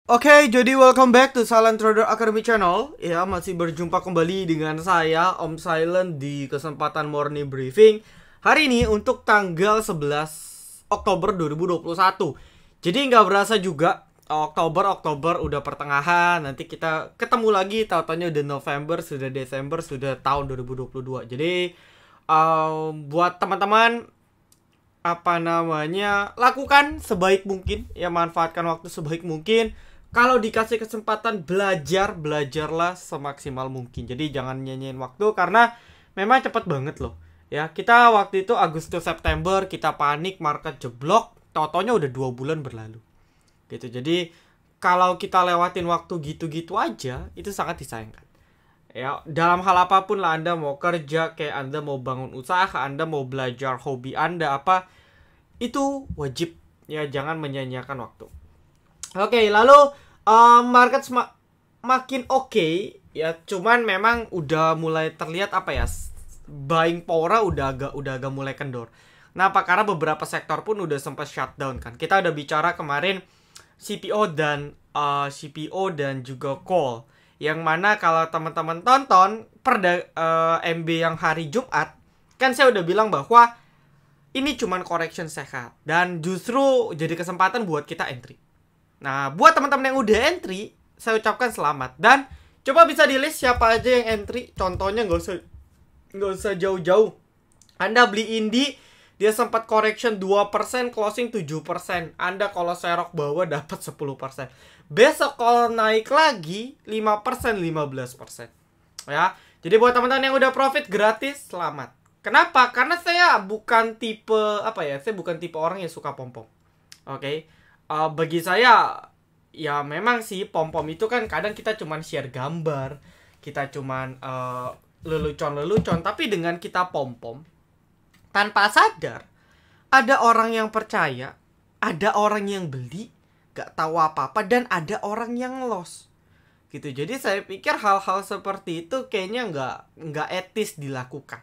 Oke, jadi welcome back to Silent Trader Academy Channel. Ya, masih berjumpa kembali dengan saya, Om Silent, di kesempatan morning briefing hari ini untuk tanggal 11 Oktober 2021. Jadi nggak berasa juga, Oktober udah pertengahan. Nanti kita ketemu lagi, tahu-tahunya udah November, sudah Desember, sudah tahun 2022. Jadi, buat teman-teman, lakukan sebaik mungkin, ya, manfaatkan waktu sebaik mungkin. Kalau dikasih kesempatan belajarlah semaksimal mungkin. Jadi jangan nyanyiin waktu karena memang cepet banget loh. Ya, kita waktu itu Agustus September kita panik, market jeblok, totonya udah 2 bulan berlalu. Gitu. Jadi kalau kita lewatin waktu gitu-gitu aja, itu sangat disayangkan. Ya, dalam hal apapun lah, Anda mau kerja, kayak Anda mau bangun usaha, Anda mau belajar hobi Anda apa, itu wajib, ya, jangan menyanyiakan waktu. Oke, lalu market makin oke, ya, cuman memang udah mulai terlihat buying power udah agak mulai kendor. Kenapa? Karena beberapa sektor pun udah sempat shutdown kan. Kita udah bicara kemarin CPO dan juga coal. Yang mana kalau teman-teman tonton MB yang hari Jumat, kan saya udah bilang bahwa ini cuman correction sehat dan justru jadi kesempatan buat kita entry. Nah, buat teman-teman yang udah entry, saya ucapkan selamat. Dan coba bisa di list siapa aja yang entry. Contohnya nggak usah jauh-jauh. Anda beli Indi, dia sempat correction 2%, closing 7%. Anda kalau serok bawah dapat 10%. Besok kalau naik lagi 5%, 15%. Ya. Jadi buat teman-teman yang udah profit gratis, selamat. Kenapa? Karena saya bukan tipe saya bukan tipe orang yang suka pom-pom. Oke. Bagi saya, ya memang sih pom-pom itu kan kadang kita cuman share gambar, kita cuman lelucon-lelucon, tapi dengan kita pom-pom, tanpa sadar, ada orang yang percaya, ada orang yang beli, gak tahu apa-apa, dan ada orang yang loss. Gitu. Jadi saya pikir hal-hal seperti itu kayaknya nggak etis dilakukan.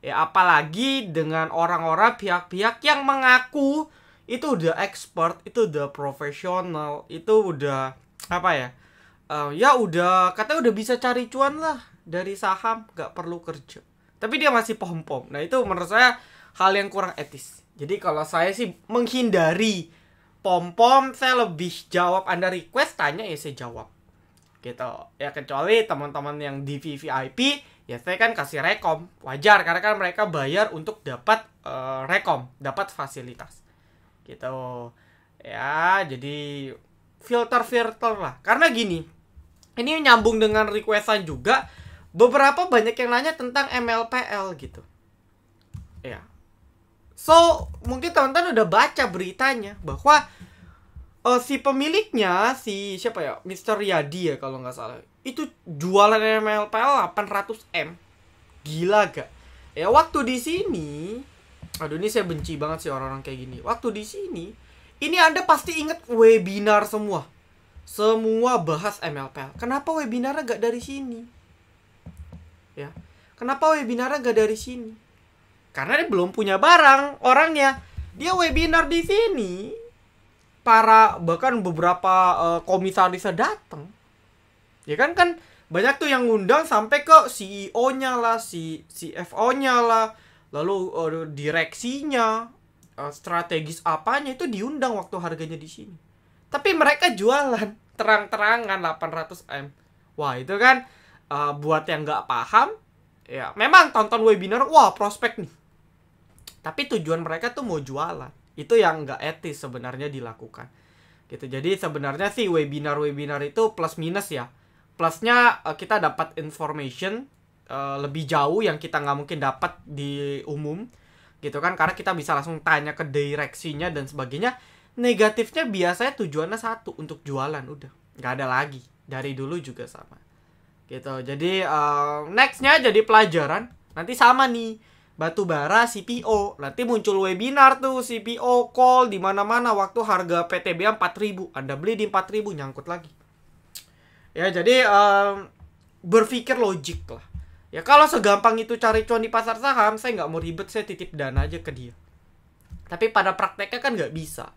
Ya, apalagi dengan orang-orang pihak-pihak yang mengaku itu udah expert, itu udah profesional, itu udah ya udah katanya udah bisa cari cuan lah dari saham, gak perlu kerja. Tapi dia masih pom-pom. Nah, itu menurut saya hal yang kurang etis. Jadi kalau saya sih menghindari pom-pom, saya lebih jawab, Anda request, tanya, ya saya jawab. Gitu. Ya, kecuali teman-teman yang di VVIP, ya saya kan kasih rekom. Wajar, karena kan mereka bayar untuk dapat rekom, dapat fasilitas. Gitu. Ya, jadi filter lah. Karena gini, ini nyambung dengan requestan juga. Beberapa banyak yang nanya tentang MLPL gitu. Ya. So, mungkin teman-teman udah baca beritanya bahwa si pemiliknya, siapa ya? Mr. Yadi ya kalau nggak salah. Itu jualan MLPL 800M. Gila gak? Ya, waktu di sini, aduh, ini saya benci banget sih orang-orang kayak gini. Waktu di sini, ini Anda pasti ingat webinar semua. Semua bahas MLPL. Kenapa webinarnya gak dari sini? Ya. Kenapa webinarnya gak dari sini? Karena dia belum punya barang orangnya. Dia webinar di sini. Bahkan beberapa komisarisnya datang. Ya kan banyak tuh yang ngundang sampai ke CEO-nya lah, CFO-nya lah. Lalu direksinya, strategis apanya itu diundang waktu harganya di sini. Tapi mereka jualan terang-terangan 800M. Wah, itu kan buat yang nggak paham, ya memang tonton webinar, wah prospek nih. Tapi tujuan mereka tuh mau jualan. Itu yang nggak etis sebenarnya dilakukan. Gitu. Jadi sebenarnya sih webinar itu plus minus ya. Plusnya kita dapat information lebih jauh yang kita nggak mungkin dapat di umum, gitu kan, karena kita bisa langsung tanya ke direksinya dan sebagainya. Negatifnya biasanya tujuannya satu, untuk jualan, udah nggak ada lagi. Dari dulu juga sama gitu. Jadi nextnya jadi pelajaran. Nanti sama nih, batubara CPO, nanti muncul webinar tuh CPO call di mana-mana waktu harga PTBA 4.000, Anda beli di 4.000, nyangkut lagi. Ya, jadi berpikir logik lah. Ya, kalau segampang itu cari cuan di pasar saham, saya nggak mau ribet, saya titip dana aja ke dia. Tapi pada prakteknya kan nggak bisa.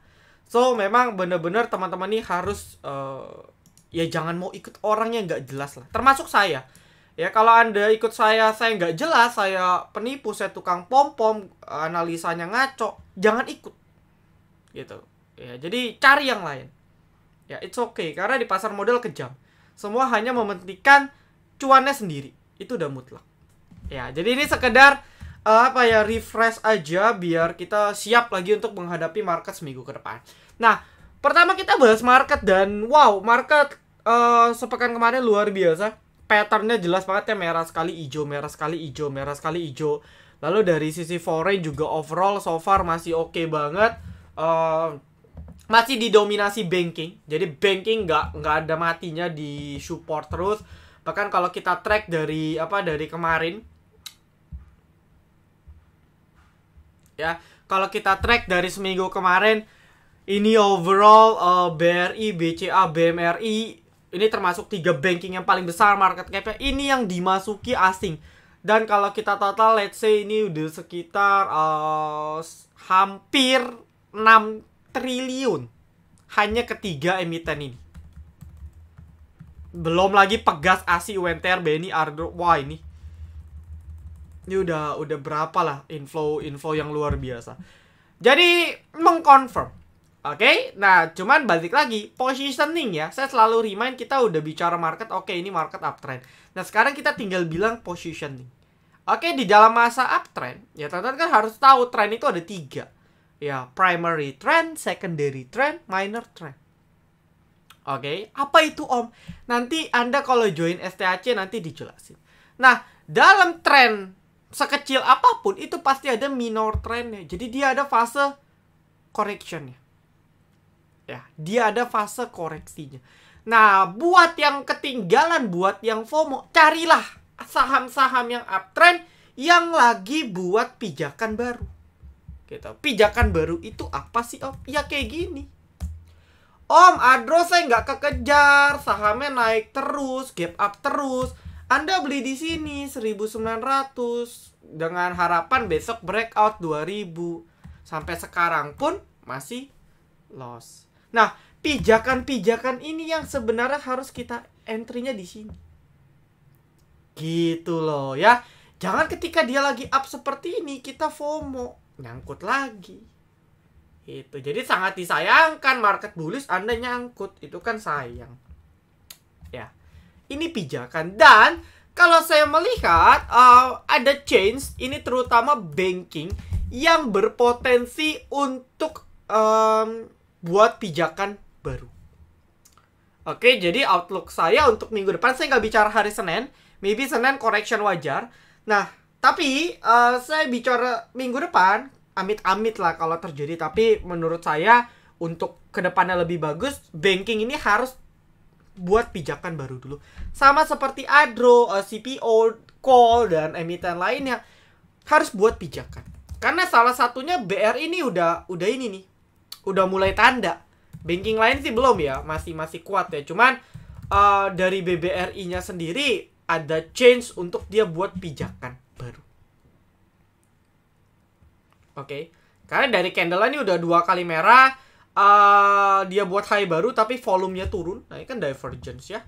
So memang bener-bener teman-teman nih harus ya jangan mau ikut orang yang nggak jelas lah. Termasuk saya. Ya kalau Anda ikut saya nggak jelas, saya penipu, saya tukang pom-pom, analisanya ngaco, jangan ikut. Gitu. Ya, jadi cari yang lain. Ya, it's okay karena di pasar modal kejam. Semua hanya mementingkan cuannya sendiri. Itu udah mutlak. Ya, jadi ini sekedar refresh aja biar kita siap lagi untuk menghadapi market seminggu ke depan. Nah, pertama kita bahas market dan wow, market sepekan kemarin luar biasa. Patternnya jelas banget ya, merah sekali hijau, merah sekali hijau, merah sekali hijau. Lalu dari sisi foreign juga overall so far masih oke banget. Masih didominasi banking. Jadi banking nggak ada matinya, di support terus. Bahkan kalau kita track dari kemarin, ya kalau kita track dari seminggu kemarin, ini overall BRI, BCA, BMRI ini termasuk 3 banking yang paling besar market cap-nya, ini yang dimasuki asing. Dan kalau kita total let's say ini udah sekitar hampir 6 triliun hanya ketiga emiten ini. Belum lagi Pegas, ASI, UNTR, BNI, Ardro. Wah, ini udah berapa lah inflow yang luar biasa. Jadi mengconfirm. Oke, nah cuman balik lagi positioning ya. Saya selalu remind, kita udah bicara market, oke ini market uptrend. Nah sekarang kita tinggal bilang positioning. Oke, di dalam masa uptrend ya teman-teman kan harus tahu trend itu ada 3. Ya, primary trend, secondary trend, minor trend. Oke, apa itu Om? Nanti Anda kalau join STAC nanti dijelasin. Nah, dalam trend sekecil apapun itu pasti ada minor trendnya. Jadi dia ada fase correctionnya. Ya, dia ada fase koreksinya. Nah, buat yang ketinggalan, buat yang FOMO, carilah saham-saham yang uptrend yang lagi buat pijakan baru. Gitu. Pijakan baru itu apa sih Om? Ya kayak gini. Om, Adro saya nggak kekejar, sahamnya naik terus, gap up terus. Anda beli di sini 1.900 dengan harapan besok breakout 2.000. Sampai sekarang pun masih loss. Nah, pijakan-pijakan ini yang sebenarnya harus kita entry-nya di sini. Gitu loh ya. Jangan ketika dia lagi up seperti ini kita FOMO, nyangkut lagi. Itu. Jadi sangat disayangkan market bullish Anda nyangkut, itu kan sayang. Ya. Ini pijakan, dan kalau saya melihat ada change ini terutama banking yang berpotensi untuk buat pijakan baru. Oke, jadi outlook saya untuk minggu depan, saya nggak bicara hari Senin, maybe Senin correction wajar. Nah, tapi saya bicara minggu depan, amit-amit lah kalau terjadi. Tapi menurut saya untuk kedepannya lebih bagus, banking ini harus buat pijakan baru dulu. Sama seperti Adro, CPO, Call, dan emiten lainnya harus buat pijakan. Karena salah satunya BRI ini udah ini nih, udah mulai tanda. Banking lain sih belum ya, masih kuat ya. Cuman dari BBRI-nya sendiri ada change untuk dia buat pijakan baru. Oke. Karena dari candle ini udah 2 kali merah, dia buat high baru tapi volumenya turun. Nah, ini kan divergence ya.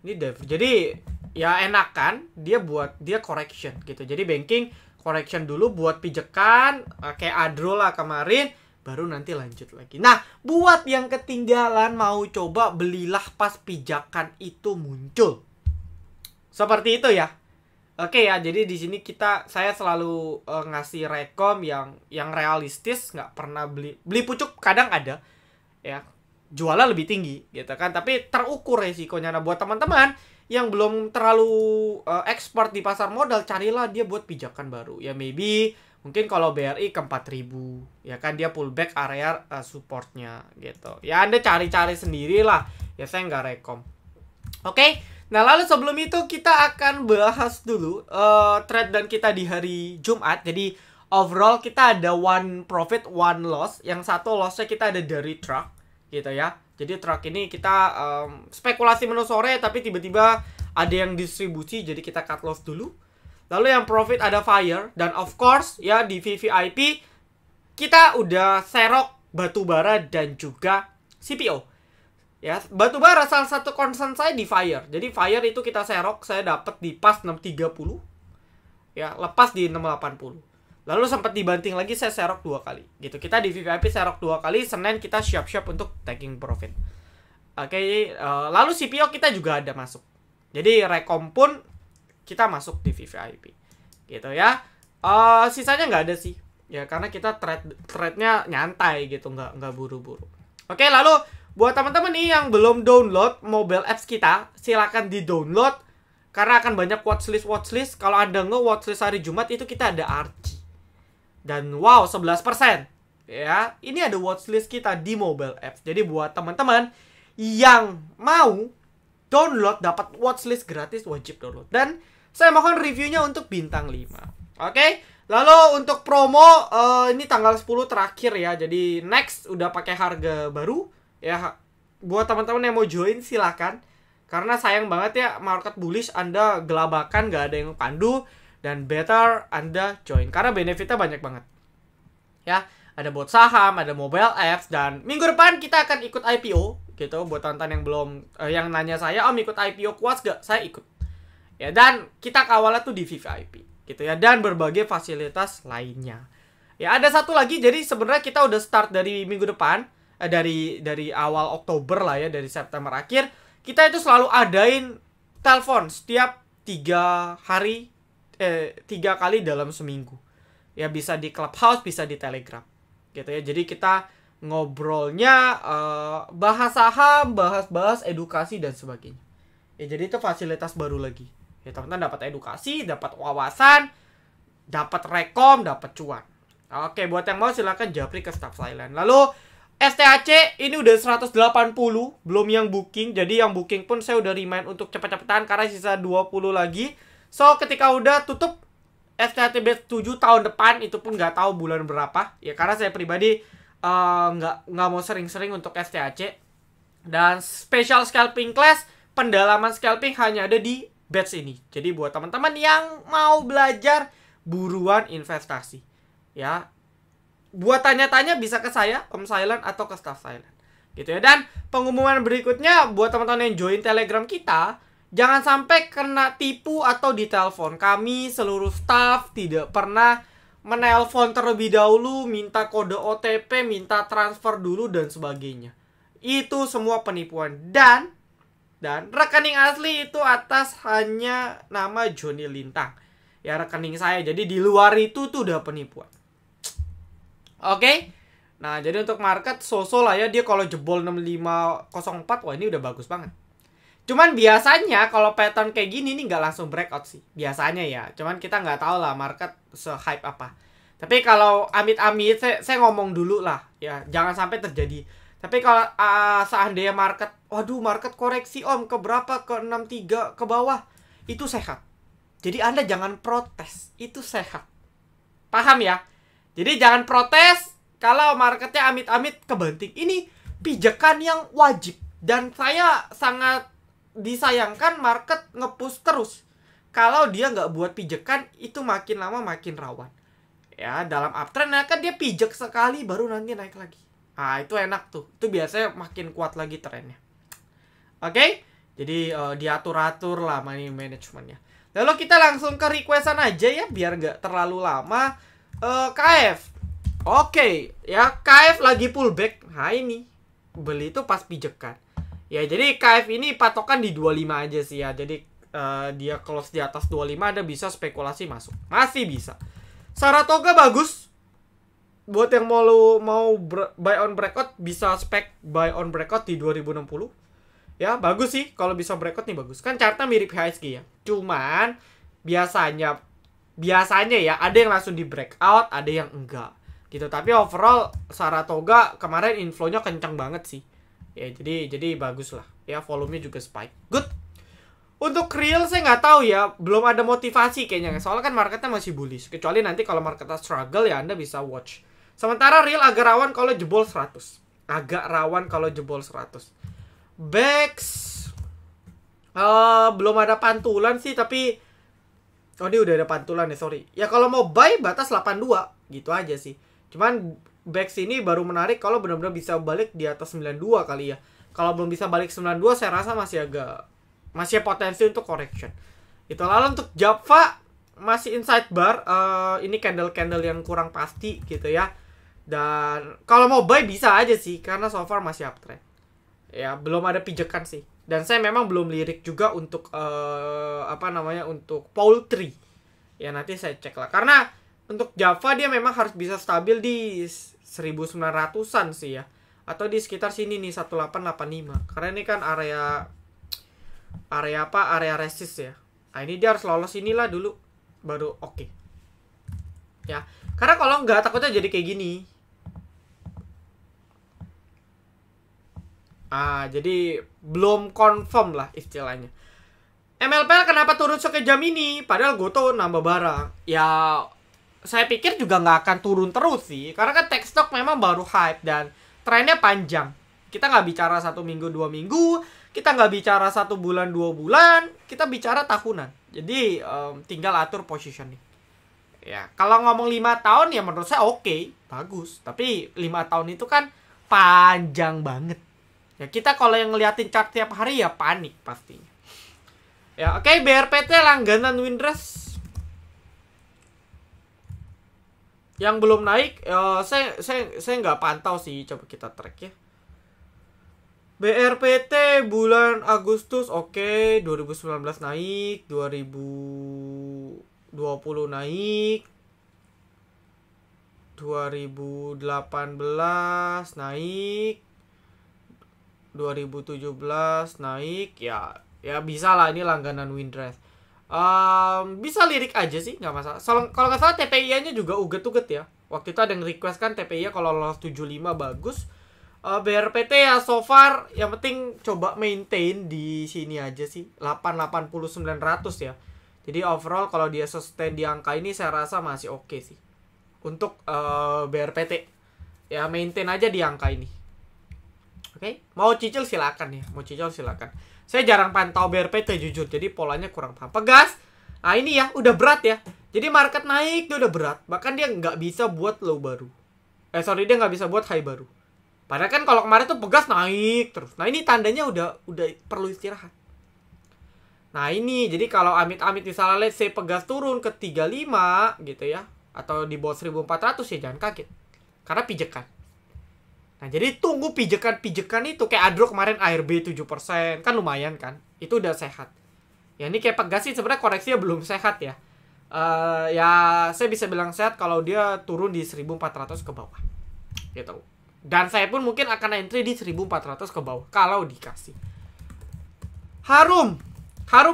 Ini jadi ya enak kan, dia correction gitu. Jadi banking correction dulu buat pijakan, kayak Adro lah kemarin, baru nanti lanjut lagi. Nah, buat yang ketinggalan mau coba, belilah pas pijakan itu muncul. Seperti itu ya. Oke ya, jadi di sini saya selalu ngasih rekom yang realistis, nggak pernah beli pucuk, kadang ada ya, jualnya lebih tinggi gitu kan, tapi terukur resikonya. Nah, buat teman-teman yang belum terlalu expert di pasar modal, carilah dia buat pijakan baru. Ya maybe mungkin kalau BRI ke 4.000 ya kan, dia pullback area supportnya gitu. Ya Anda cari-cari sendiri lah. Ya saya nggak rekom. Oke. Nah, lalu sebelum itu kita akan bahas dulu trade dan kita di hari Jumat. Jadi overall kita ada 1 profit, 1 loss. Yang satu lossnya kita ada dari truck gitu ya. Jadi truck ini kita spekulasi menu sore, tapi tiba-tiba ada yang distribusi, jadi kita cut loss dulu. Lalu yang profit ada Fire, dan of course ya di VVIP kita udah serok batu bara dan juga CPO. Ya, batu bara salah satu concern saya di Fire. Jadi Fire itu kita serok, saya dapat di pas 630. Ya, lepas di 680. Lalu sempat dibanting lagi, saya serok 2 kali. Gitu. Kita di VVIP serok 2 kali, Senin kita siap-siap untuk taking profit. Oke, lalu CPO kita juga ada masuk. Jadi rekom pun kita masuk di VVIP. Gitu ya. Sisanya nggak ada sih. Ya, karena kita trade-nya nyantai gitu, nggak buru-buru. Oke, lalu buat teman-teman nih yang belum download mobile apps kita, silakan di-download karena akan banyak watchlist. Kalau Anda nge-watchlist hari Jumat itu kita ada RG. Dan wow, 11%. Ya, ini ada watchlist kita di mobile apps. Jadi buat teman-teman yang mau download dapat watchlist gratis, wajib download. Dan saya mohon reviewnya untuk bintang 5. Oke? Lalu untuk promo ini tanggal 10 terakhir ya. Jadi next udah pakai harga baru. Ya, buat teman-teman yang mau join silakan. Karena sayang banget ya market bullish Anda gelabakan, gak ada yang pandu, dan better Anda join karena benefitnya banyak banget. Ya, ada buat saham, ada mobile apps, dan minggu depan kita akan ikut IPO gitu. Buat teman-teman yang belum yang nanya saya, "Om ikut IPO kuas gak?" Saya ikut. Ya, dan kita kawalnya tuh di VVIP gitu ya, dan berbagai fasilitas lainnya. Ya, ada satu lagi, jadi sebenarnya kita udah start dari minggu depan. Dari awal Oktober lah ya, dari September akhir kita itu selalu adain telepon setiap 3 kali dalam seminggu ya, bisa di Clubhouse, bisa di Telegram gitu ya. Jadi kita ngobrolnya bahas saham, bahas edukasi dan sebagainya ya. Jadi itu fasilitas baru lagi ya, teman-teman dapat edukasi, dapat wawasan, dapat rekom, dapat cuan. Oke, buat yang mau silakan japri ke staff silent. Lalu STHC ini udah 180, belum yang booking. Jadi yang booking pun saya udah remind untuk cepet-cepetan karena sisa 20 lagi. So, ketika udah tutup STHC batch 7 tahun depan, itu pun nggak tahu bulan berapa. Ya, karena saya pribadi nggak mau sering-sering untuk STHC. Dan special scalping class, pendalaman scalping hanya ada di batch ini. Jadi buat teman-teman yang mau belajar buruan investasi. Ya, buat tanya-tanya bisa ke saya, Om Silent, atau ke staff silent gitu ya. Dan pengumuman berikutnya buat teman-teman yang join Telegram kita, jangan sampai kena tipu atau ditelepon. Kami seluruh staff tidak pernah menelpon terlebih dahulu, minta kode OTP, minta transfer dulu dan sebagainya. Itu semua penipuan. Dan rekening asli itu atas hanya nama Johnny Lintang ya, rekening saya. Jadi di luar itu tuh udah penipuan. Oke. Nah, jadi untuk market so-so lah ya. Dia kalau jebol 6504, wah ini udah bagus banget. Cuman biasanya kalau pattern kayak gini nih nggak langsung breakout sih. Biasanya ya. Cuman kita nggak tahu lah market se-hype apa. Tapi kalau amit-amit, saya ngomong dulu lah ya. Jangan sampai terjadi. Tapi kalau seandainya market, waduh market koreksi Om ke berapa? Ke 63 ke bawah. Itu sehat. Jadi Anda jangan protes. Itu sehat. Paham ya? Jadi jangan protes kalau marketnya amit-amit kebanting. Ini pijakan yang wajib. Dan saya sangat disayangkan market nge-push terus. Kalau dia nggak buat pijakan, itu makin lama makin rawan. Ya, dalam uptrend kan dia pijak sekali baru nanti naik lagi. Nah, itu enak tuh. Itu biasanya makin kuat lagi trennya. Oke? Jadi diatur-atur lah money managementnya. Lalu kita langsung ke requestan aja ya, biar nggak terlalu lama. KF. Oke, ya KF lagi pullback. Nah ini beli itu pas pijekan. Ya jadi KF ini patokan di 25 aja sih ya. Jadi dia close di atas 25 Anda bisa spekulasi masuk. Masih bisa. Saratoga bagus. Buat yang mau buy on breakout bisa spek buy on breakout di 2060. Ya, bagus sih kalau bisa breakout nih bagus. Kan chartnya mirip HSG ya. Cuman biasanya ya ada yang langsung di breakout, ada yang enggak gitu. Tapi overall Saratoga kemarin inflow-nya kencang banget sih ya, jadi bagus lah ya, volumenya juga spike, good. Untuk real saya nggak tahu ya, belum ada motivasi kayaknya soalnya kan marketnya masih bullish, kecuali nanti kalau marketnya struggle ya Anda bisa watch. Sementara real agak rawan kalau jebol 100, Bex belum ada pantulan sih, tapi oh, dia udah ada pantulan ya, sorry. Ya kalau mau buy batas 82 gitu aja sih. Cuman back sini baru menarik kalau benar-benar bisa balik di atas 92 kali ya. Kalau belum bisa balik 92 saya rasa masih potensi untuk correction. Itu lalu untuk Java masih inside bar, ini candle yang kurang pasti gitu ya. Dan kalau mau buy bisa aja sih karena so far masih uptrend. Ya, belum ada pijakan sih. Dan saya memang belum lirik juga untuk untuk poultry. Ya nanti saya cek lah. Karena untuk Java dia memang harus bisa stabil di 1900-an sih ya. Atau di sekitar sini nih 1885. Karena ini kan area resist ya. Nah, ini dia harus lolos inilah dulu baru oke. Ya. Karena kalau enggak takutnya jadi kayak gini. Jadi belum confirm lah istilahnya. MLPL kenapa turun sekejam ini? Padahal Goto nambah barang. Ya saya pikir juga nggak akan turun terus sih, karena kan tech stock memang baru hype dan trennya panjang. Kita nggak bicara 1 minggu 2 minggu, kita nggak bicara 1 bulan 2 bulan, kita bicara tahunan. Jadi tinggal atur positioning. Ya kalau ngomong 5 tahun ya menurut saya oke, bagus. Tapi 5 tahun itu kan panjang banget. Ya kita kalau yang ngeliatin chart tiap hari ya panik pastinya. Ya oke, BRPT langganan Windrush yang belum naik, saya nggak pantau sih, coba kita track ya. BRPT bulan Agustus oke, 2019 naik, 2020 naik, 2018 naik, 2017 naik, ya bisa lah ini langganan Windrush. Bisa lirik aja sih, nggak masalah. Kalau nggak salah TPI-nya juga uget-uget ya. Waktu itu ada yang request kan TPI-nya kalau lolos 75 bagus. BRPT ya so far yang penting coba maintain di sini aja sih, 880-900 ya. Jadi overall kalau dia sustain di angka ini saya rasa masih oke sih. Untuk BRPT ya maintain aja di angka ini. Oke, mau cicil silakan ya, Saya jarang pantau BRPT jujur, jadi polanya kurang paham. Pegas, nah ini ya, udah berat ya. Jadi market naik, dia udah berat. Bahkan dia nggak bisa buat low baru. Dia nggak bisa buat high baru. Padahal kan kalau kemarin tuh Pegas naik terus. Nah ini tandanya udah perlu istirahat. Nah ini, jadi kalau amit-amit misalnya let's say Pegas turun ke 35 gitu ya, atau di bawah 1400 ya jangan kaget. Karena pijekan. Nah, jadi tunggu pijekan itu. Kayak Adro kemarin ARB 7%. Kan lumayan kan? Itu udah sehat. Ya, ini kayak Pegas sih sebenarnya koreksinya belum sehat ya. Ya, saya bisa bilang sehat kalau dia turun di 1400 ke bawah. Gitu. Dan saya pun mungkin akan entry di 1400 ke bawah. Kalau dikasih. Harum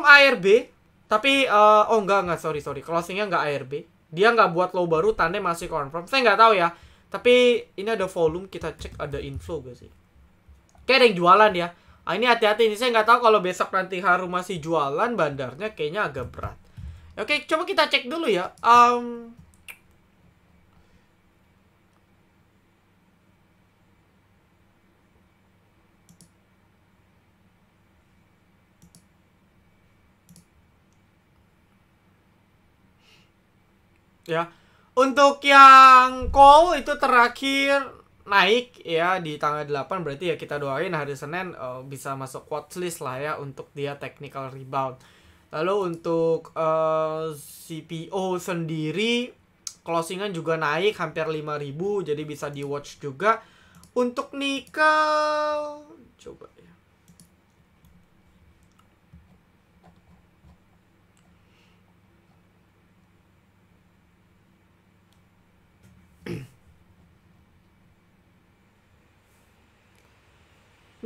ARB. Tapi, enggak, sorry. Closingnya enggak ARB. Dia nggak buat low baru, tanda masih confirm. Saya nggak tahu ya. Tapi ini ada volume, kita cek ada inflow gak sih? Kayak ada yang jualan ya. Ini hati-hati, ini saya nggak tahu kalau besok nanti Harum masih jualan, bandarnya kayaknya agak berat. Oke, coba kita cek dulu ya. Ya. Untuk yang coal itu terakhir naik ya di tanggal 8, berarti ya kita doain hari Senin bisa masuk watchlist lah ya untuk dia technical rebound. Lalu untuk CPO sendiri closingan juga naik hampir 5.000, jadi bisa di watch juga. Untuk nikel coba ya.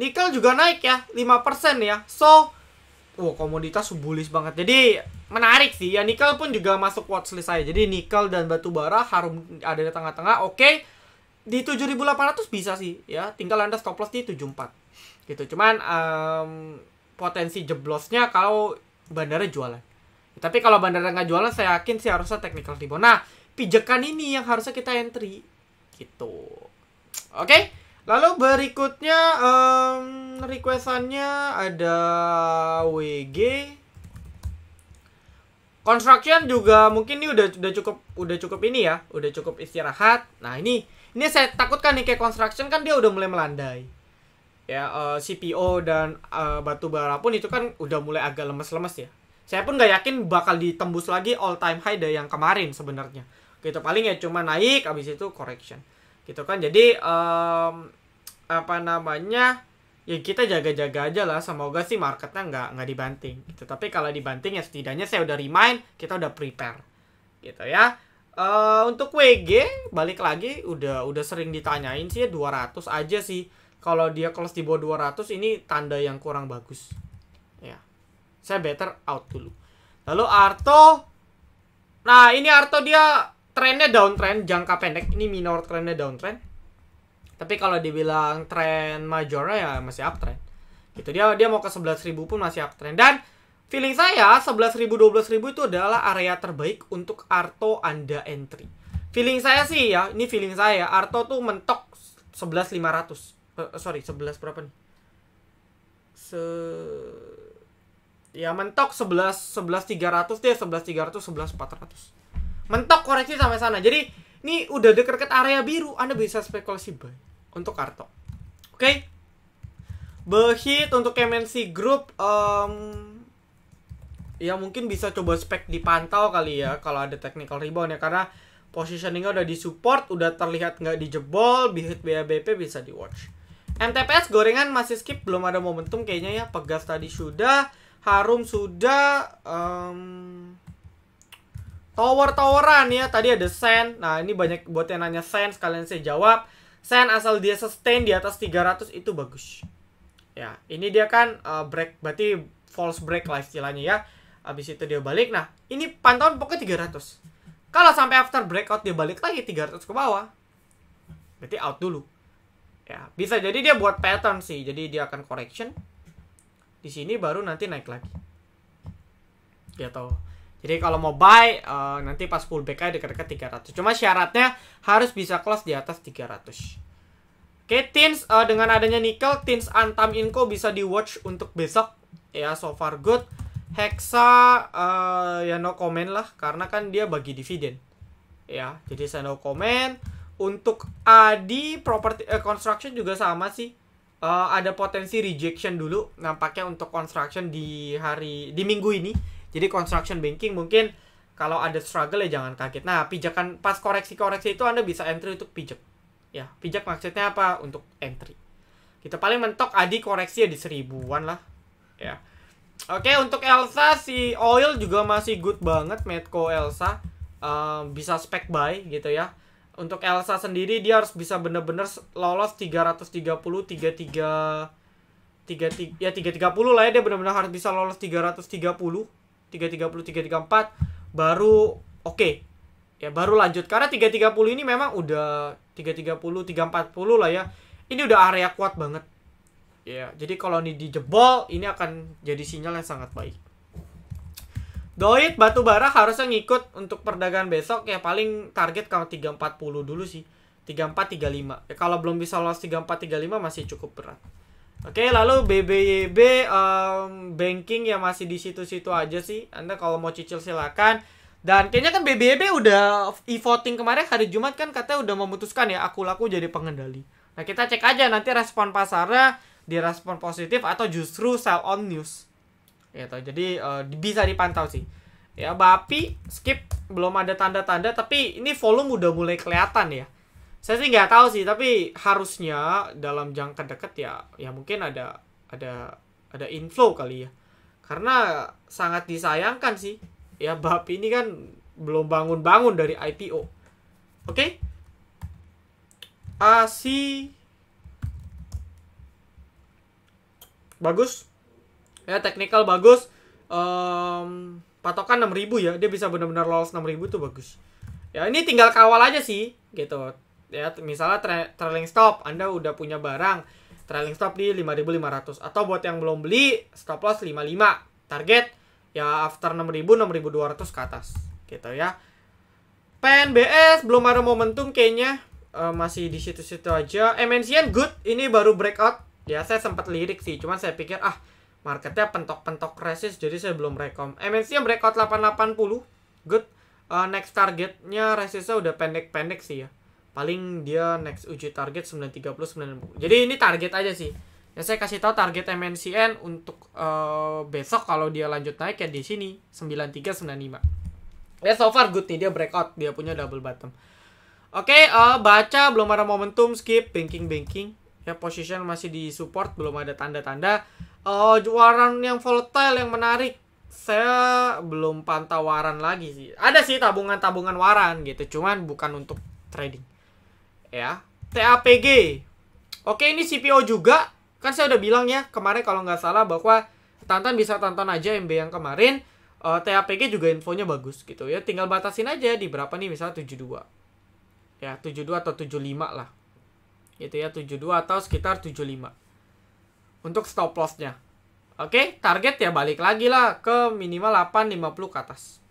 Nikel juga naik ya, 5% ya. So, komoditas bullish banget. Jadi, menarik sih. Ya, nikel pun juga masuk watchlist saya. Jadi, nikel dan batu bara Harum ada di tengah-tengah. Oke. Di 7.800 bisa sih. Ya, tinggal Anda stop loss di 74. Gitu. Cuman, potensi jeblosnya kalau bandara jualan. Tapi kalau bandara nggak jualan, saya yakin sih harusnya technical rebound. Nah, pijakan ini yang harusnya kita entry. Gitu. Oke. Lalu berikutnya requestannya ada WG. Construction juga mungkin ini udah cukup ini ya, udah cukup istirahat. Nah, ini Ini saya takutkan Nikkei Construction kan dia udah mulai melandai. Ya, CPO dan batu bara pun itu kan udah mulai agak lemes-lemes ya. Saya pun nggak yakin bakal ditembus lagi all time high dari yang kemarin sebenarnya. Gitu paling ya cuma naik habis itu correction. Gitu kan. Jadi apa namanya? Ya kita jaga-jaga aja lah, semoga sih marketnya nggak dibanting gitu. Tapi kalau dibanting ya setidaknya saya udah remind, kita udah prepare gitu ya. Untuk WG balik lagi udah sering ditanyain sih ya, 200 aja sih. Kalau dia close di bawah 200 ini tanda yang kurang bagus ya, saya better out dulu. Lalu Arto, nah ini Arto dia trennya downtrend jangka pendek, ini minor trennya downtrend. Tapi kalau dibilang tren majornya ya masih uptrend. Gitu. Dia mau ke 11.000 pun masih uptrend. Dan feeling saya 11.000 12.000 itu adalah area terbaik untuk Arto Anda entry. Feeling saya sih ya, ini feeling saya, Arto tuh mentok 11.500. Sorry, 11 berapa nih? Ya mentok 11.300 deh, 11.300, 11.400. Mentok koreksi sampai sana. Jadi ini udah deket-deket area biru, Anda bisa spekulasi buy untuk Arto. Oke. Behit untuk MNC Group, ya mungkin bisa coba spek dipantau kali ya kalau ada technical rebound ya, karena positioningnya udah disupport, udah terlihat nggak dijebol. Behit BABP bisa di watch. MTPS gorengan masih skip, belum ada momentum kayaknya ya. Pegas tadi sudah, Harum sudah, tower-toweran ya, tadi ada Sen. Nah ini banyak buat yang nanya Sen, sekalian saya jawab. Sen asal dia sustain di atas 300 itu bagus. Ya, ini dia kan break, berarti false break lah istilahnya ya. Habis itu dia balik. Nah, ini pantauan pokoknya 300. Kalau sampai after breakout dia balik lagi 300 ke bawah, berarti out dulu. Ya, bisa jadi dia buat pattern sih. Jadi dia akan correction. Di sini baru nanti naik lagi. Gitu. Jadi kalau mau buy, nanti pas pullback aja dekat-dekat 300. Cuma syaratnya harus bisa close di atas 300. Oke, Tins, dengan adanya nickel, Tins Antam Inco bisa di watch untuk besok. Ya, so far good. Hexa, ya no comment lah, karena kan dia bagi dividen. Ya, jadi saya no comment. Untuk ADI, property construction juga sama sih. Ada potensi rejection dulu, nampaknya untuk construction di minggu ini. Jadi construction banking mungkin kalau ada struggle ya jangan kaget. Nah, pijakan pas koreksi-koreksi itu Anda bisa entry untuk pijak. Ya, pijak maksudnya apa? Untuk entry. Kita paling mentok Adi koreksi ya di 1000-an lah. Ya. Oke, untuk Elsa si oil juga masih good banget, Medco Elsa. Bisa spec buy gitu ya. Untuk Elsa sendiri dia harus bisa bener-bener lolos 330, 33 ya 330 lah ya, dia benar-benar harus bisa lolos 330. 330, 334 baru oke. Ya baru lanjut, karena 330 ini memang udah 330, 340 lah ya. Ini udah area kuat banget. Ya, jadi kalau ini dijebol ini akan jadi sinyal yang sangat baik. Doit batu bara harusnya ngikut untuk perdagangan besok ya, paling target kalau 340 dulu sih. 3435. Ya kalau belum bisa lolos 3435 masih cukup berat. Oke, lalu BBYB banking ya masih di situ-situ aja sih. Anda kalau mau cicil silakan. Dan kayaknya kan BBYB udah e-voting kemarin hari Jumat kan, katanya udah memutuskan ya aku laku jadi pengendali. Nah, kita cek aja nanti respon pasarnya, direspon positif atau justru sell on news. Gitu. Jadi bisa dipantau sih. Ya, Bapi skip, belum ada tanda-tanda, tapi ini volume udah mulai kelihatan ya. Saya sih nggak tahu sih, tapi harusnya dalam jangka dekat ya mungkin ada inflow kali ya. Karena sangat disayangkan sih. Ya Bapi ini kan belum bangun-bangun dari IPO. Oke? ASI bagus. Ya technical bagus. Patokan 6.000 ya. Dia bisa benar-benar lolos 6.000 tuh bagus. Ya ini tinggal kawal aja sih gitu. Ya, misalnya trailing stop, Anda udah punya barang, trailing stop di 5.500. Atau buat yang belum beli, stop loss 55. Target, ya after 6.000, 6.200 ke atas. Gitu ya. PNBS, belum ada momentum kayaknya. Masih di situ-situ aja. MNCN good, ini baru breakout. Ya, saya sempat lirik sih, cuman saya pikir, marketnya pentok-pentok resist, jadi saya belum rekom. MNCN breakout 880, good. Next targetnya resistnya udah pendek-pendek sih ya. paling dia next uji target 930 90. Jadi ini target aja sih. Ya saya kasih tahu target MNCN untuk besok kalau dia lanjut naik ya di sini 9395. Ya so far good nih, dia breakout, dia punya double bottom. Oke, baca belum ada momentum, skip. Banking ya, position masih di support, belum ada tanda-tanda. Waran yang volatile yang menarik, saya belum pantau waran lagi sih. Ada sih tabungan waran gitu, cuman bukan untuk trading. Ya, TAPG. Oke, ini CPO juga. Kan saya udah bilang ya kemarin kalau nggak salah bahwa Tantan bisa tonton aja MB yang kemarin. TAPG juga infonya bagus gitu ya. Tinggal batasin aja di berapa nih, misalnya 72. Ya, 72 atau 75 lah. Gitu ya, 72 atau sekitar 75. Untuk stop loss-nya. Oke, target ya balik lagi lah ke minimal 850 ke atas.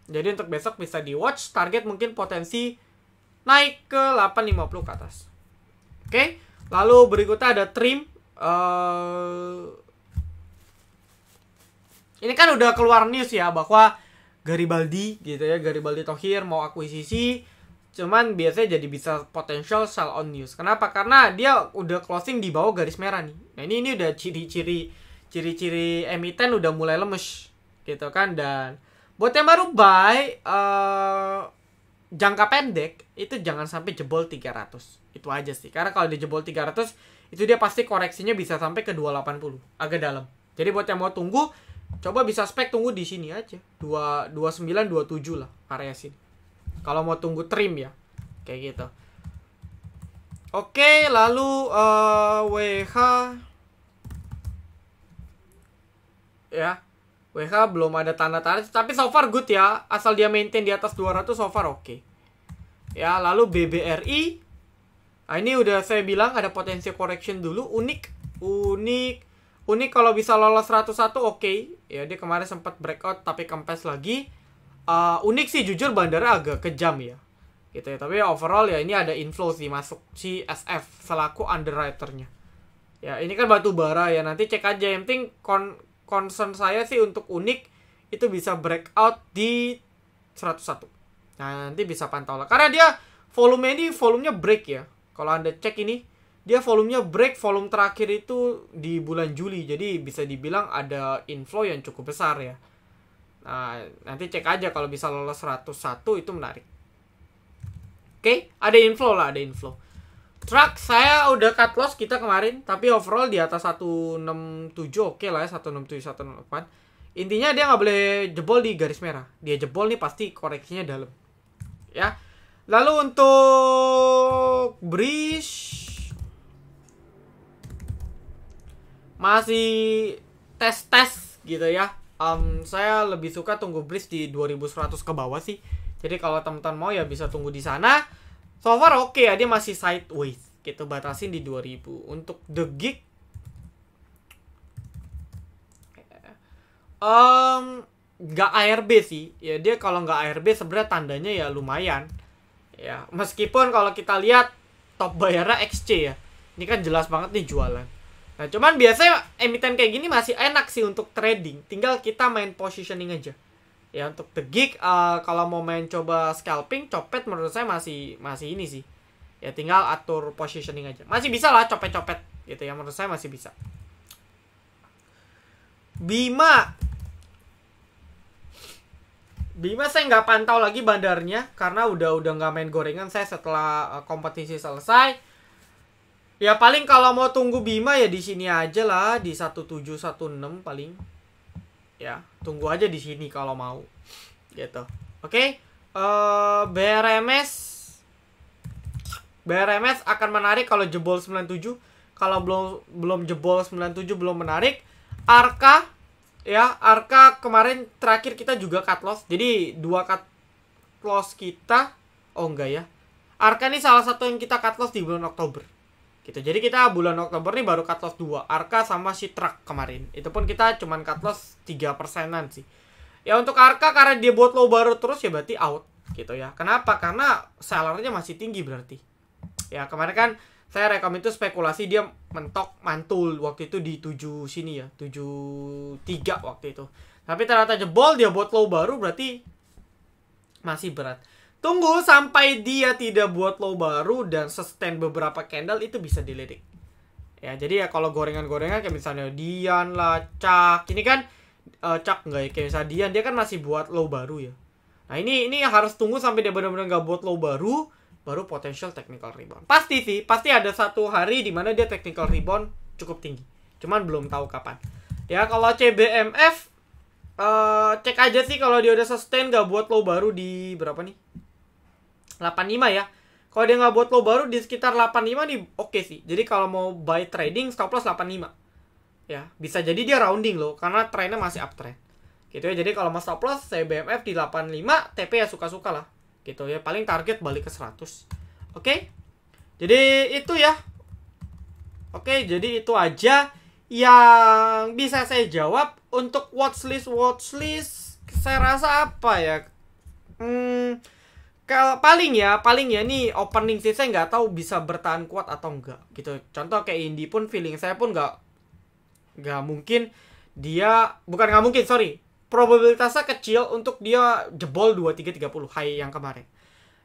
Jadi untuk besok bisa di watch, target mungkin potensi naik ke 850 ke atas. Oke, lalu berikutnya ada trim. Ini kan udah keluar news ya bahwa Garibaldi gitu ya, Garibaldi Thohir mau akuisisi. Cuman biasanya jadi bisa potential sell on news. Kenapa? Karena dia udah closing di bawah garis merah nih. Nah ini udah ciri-ciri emiten udah mulai lemes gitu kan. Dan buat yang baru buy jangka pendek itu jangan sampai jebol 300. Itu aja sih. Karena kalau dia jebol 300 itu dia pasti koreksinya bisa sampai ke 280, agak dalam. Jadi buat yang mau tunggu, coba bisa spek tunggu di sini aja. 29 27 lah area sini. Kalau mau tunggu trim ya. Kayak gitu. Oke, lalu WH ya. WH belum ada tanda-tanda, tapi so far good ya. Asal dia maintain di atas 200 so far oke. Ya, lalu BBRI. Nah, ini udah saya bilang ada potensi correction dulu. Unik kalau bisa lolos 101 oke. Ya, dia kemarin sempat breakout tapi kempes lagi. Unik sih jujur bandara agak kejam ya. Gitu ya. Tapi overall ya ini ada inflow sih masuk si SF selaku underwriternya. Ya, ini kan batu bara ya. Nanti cek aja. Yang penting concern saya sih untuk Unik itu bisa breakout di 101. Nah, nanti bisa pantau lah. Karena dia volumenya break ya. Kalau Anda cek ini, dia volumenya break, volume terakhir itu di bulan Juli. Jadi bisa dibilang ada inflow yang cukup besar ya. Nah, nanti cek aja kalau bisa lolos 101 itu menarik. Oke, ada inflow lah, ada inflow. Truck saya udah cut loss kita kemarin, tapi overall di atas 167 oke lah ya, 167 168. Intinya dia nggak boleh jebol di garis merah. Dia jebol nih pasti koreksinya dalam. Ya. Lalu untuk Breeze masih tes gitu ya. Saya lebih suka tunggu Breeze di 2100 ke bawah sih. Jadi kalau teman-teman mau ya bisa tunggu di sana. So far oke ya, dia masih sideways gitu, batasin di 2000. Untuk The Gig nggak ARB sih. Ya dia kalau nggak ARB sebenarnya tandanya ya lumayan. Ya, meskipun kalau kita lihat top bayarnya XC ya. Ini kan jelas banget nih jualan. Nah, cuman biasanya emiten kayak gini masih enak sih untuk trading. Tinggal kita main positioning aja. Ya, untuk The Gig kalau mau main coba scalping, copet menurut saya masih ini sih. Ya, tinggal atur positioning aja. Masih bisa lah copet-copet gitu ya, menurut saya masih bisa. Bima saya nggak pantau lagi bandarnya karena udah nggak main gorengan saya setelah kompetisi selesai. Ya paling kalau mau tunggu Bima ya di sini aja lah, di 1716 paling. Ya, tunggu aja di sini kalau mau. Gitu. Oke. BRMS akan menarik kalau jebol 97. Kalau belum jebol 97 belum menarik. Arka kemarin terakhir kita juga cut loss. Jadi 2 cut loss kita. Oh enggak ya. Arka ini salah satu yang kita cut loss di bulan Oktober. Gitu. Jadi kita bulan Oktober nih baru cut loss 2. Arka sama si Truck kemarin. Itu pun kita cuman cut loss 3%-an sih. Ya untuk Arka karena dia buat low baru terus ya berarti out. Gitu ya. Kenapa? Karena sellernya masih tinggi berarti. Ya kemarin kan saya rekom itu spekulasi dia mentok mantul waktu itu di 7 sini ya, 73 waktu itu. Tapi ternyata jebol, dia buat low baru berarti masih berat. Tunggu sampai dia tidak buat low baru dan sustain beberapa candle, itu bisa dilirik. Ya, jadi ya kalau gorengan-gorengan kayak misalnya Dian lah, Cak. Ini kan Cak enggak ya, kayak misalnya Dian, dia kan masih buat low baru ya. Nah, ini harus tunggu sampai dia benar-benar nggak buat low baru potential technical rebound. Pasti sih, pasti ada satu hari di mana dia technical rebound cukup tinggi. Cuman belum tahu kapan. Ya, kalau CBMF cek aja sih kalau dia udah sustain nggak buat low baru di berapa nih? 85 ya. Kalau dia nggak buat low baru di sekitar 85 nih, oke sih. Jadi kalau mau buy trading, stop loss 85. Ya, bisa jadi dia rounding loh, karena trennya masih uptrend. Gitu ya, jadi kalau mau stop loss, saya BMF di 85, TP ya suka-suka lah. Gitu ya, paling target balik ke 100. Oke? Jadi itu ya. Oke, jadi itu aja yang bisa saya jawab. Untuk watchlist, saya rasa apa ya? Kalau paling ya nih opening sih saya nggak tahu bisa bertahan kuat atau enggak gitu. Contoh kayak Indi pun feeling saya pun nggak mungkin dia, bukan nggak mungkin, sorry, probabilitasnya kecil untuk dia jebol 2330 high yang kemarin.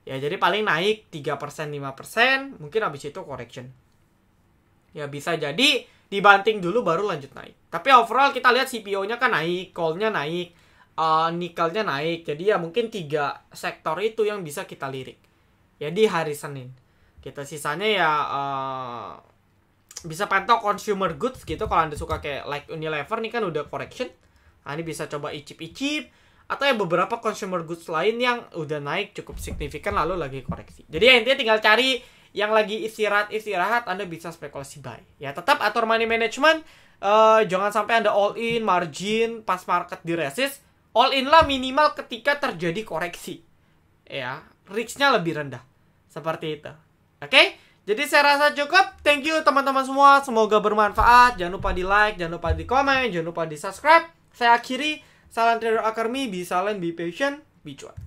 Ya jadi paling naik 3% 5%, mungkin habis itu correction. Ya bisa jadi dibanting dulu baru lanjut naik. Tapi overall kita lihat CPO-nya kan naik, call-nya naik, nikelnya naik. Jadi ya mungkin 3 sektor itu yang bisa kita lirik ya di hari Senin. Kita sisanya ya bisa pantau consumer goods gitu. Kalau Anda suka kayak like Unilever nih kan udah correction. Nah ini bisa coba icip-icip. Atau ya beberapa consumer goods lain yang udah naik cukup signifikan lalu lagi koreksi. Jadi ya intinya tinggal cari yang lagi istirahat Anda bisa spekulasi buy. Ya tetap atur money management. Jangan sampai Anda all in margin pas market di resist. All in lah minimal ketika terjadi koreksi. Ya, risknya lebih rendah. Seperti itu. Oke? Jadi saya rasa cukup. Thank you teman-teman semua. Semoga bermanfaat. Jangan lupa di like, jangan lupa di komen, jangan lupa di subscribe. Saya akhiri. Salam Trader Academy. Be silent, be patient, be cuan.